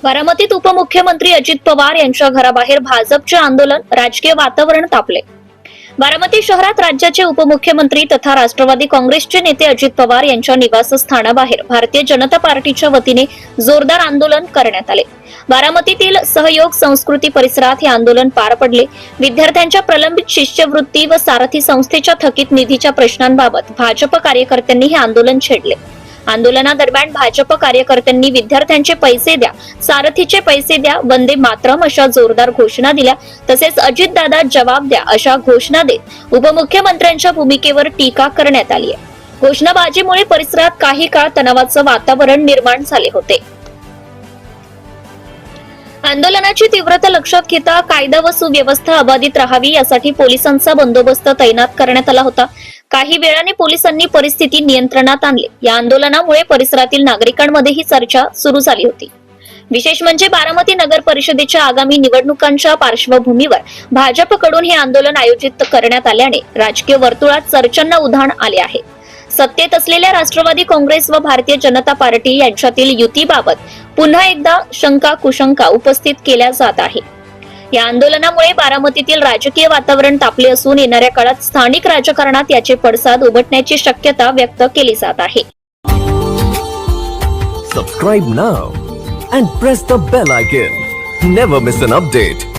बारामतीत उपमुख्यमंत्री अजित पवार यांच्या घराबाहेर भाजपचे आंदोलन, राजकीय वातावरण तापले. बारामती शहरात राज्याचे उपमुख्यमंत्री तथा राष्ट्रवादी काँग्रेसचे नेते अजित पवार यांच्या निवासस्थानाबाहेर भारतीय जनता पार्टीच्या वतीने जोरदार आंदोलन करण्यात आले. बारामतीतील सहयोग संस्कृती परिसरात हे आंदोलन पार पडले. विद्यार्थ्यांच्या प्रलंबित शिष्यवृत्ती व सारथी संस्थेच्या थकीत निधीच्या प्रश्नांबाबत भाजप कार्यकर्त्यांनी हे आंदोलन छेडले. आंदोलनादरम्यान भाजप कार्यकर्त्यांनी विद्यार्थ्यांचे पैसे द्या, सारथीचे पैसे द्या, वंदे मातरम अशा जोरदार घोषणा दिल्या. तसेच अजितदादा जवाब द्या अशा घोषणा देत उपमुख्यमंत्र्यांच्या भूमिकेवर टीका करण्यात आली आहे. घोषणाबाजीमुळे परिसरात काही काळ तणावाचं वातावरण निर्माण झाले होते. आंदोलनाची तीव्रता लक्षात घेता कायदा व सुव्यवस्था अबाधित राहावी यासाठी पोलिसांचा बंदोबस्त तैनात करण्यात आला होता. काही वेळाने पोलिसांनी परिस्थिती नियंत्रणात आणली. या आंदोलनामुळे परिसरातील नागरिकांमध्येही चर्चा सुरू झाली होती. विशेष म्हणजे बारामती नगर परिषदेच्या आगामी निवडणुकांच्या पार्श्वभूमीवर भाजपकडून हे आंदोलन आयोजित करण्यात आल्याने राजकीय वर्तुळात चर्चांना उधाण आले आहे. सत्तेत असलेल्या राष्ट्रवादी काँग्रेस व भारतीय जनता पार्टी यांच्यातील युतीबाबत पुन्हा एकदा शंका कुशंका उपस्थित केल्या जात आहे. या आंदोलनामुळे बारामतीतील राजकीय वातावरण तापले असून येणाऱ्या काळात स्थानिक राजकारणात याचे पडसाद उमटण्याची शक्यता व्यक्त केली जात आहे. Subscribe now and press the bell icon. Never miss an update.